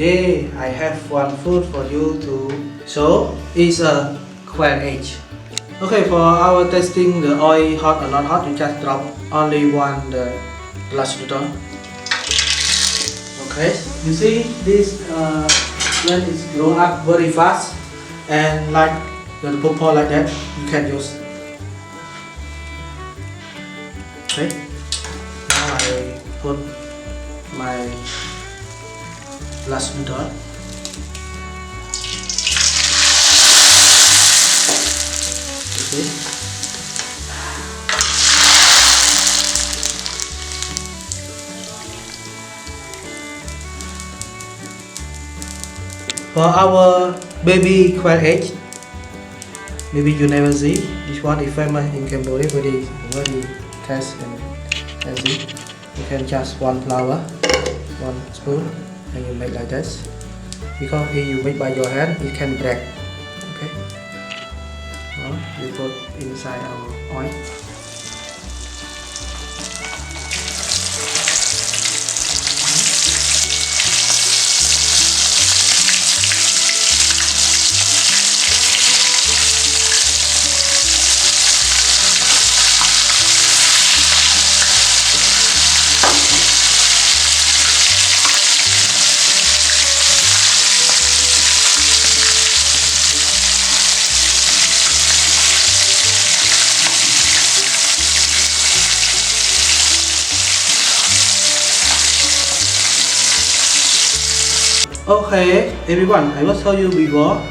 today I have one food for you to show. It's a quail egg. Okay, for our testing the oil hot or not hot, you just drop only one the glass noodle. Okay, you see this when it's grow up very fast and like the purple like that, you can use. Okay, now I put my glass noodle. Okay. For our baby quail egg, maybe you never see. This one is famous in Cambodia, very tasty and easy. You can just one flour, one spoon, and you make like this. Because if you make by your hand, it can break. Okay. Now we put inside our oil. Okay, everyone, I will show you before.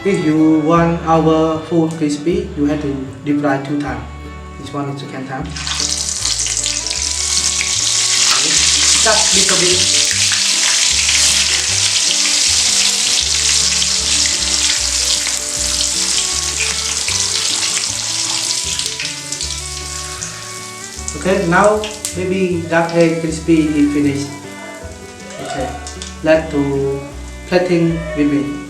If you want our food crispy, you have to deep fry 2 times. This one is second time. Okay. Just little bit. Okay, now maybe that egg crispy is finished. Okay. Let's do plating with me.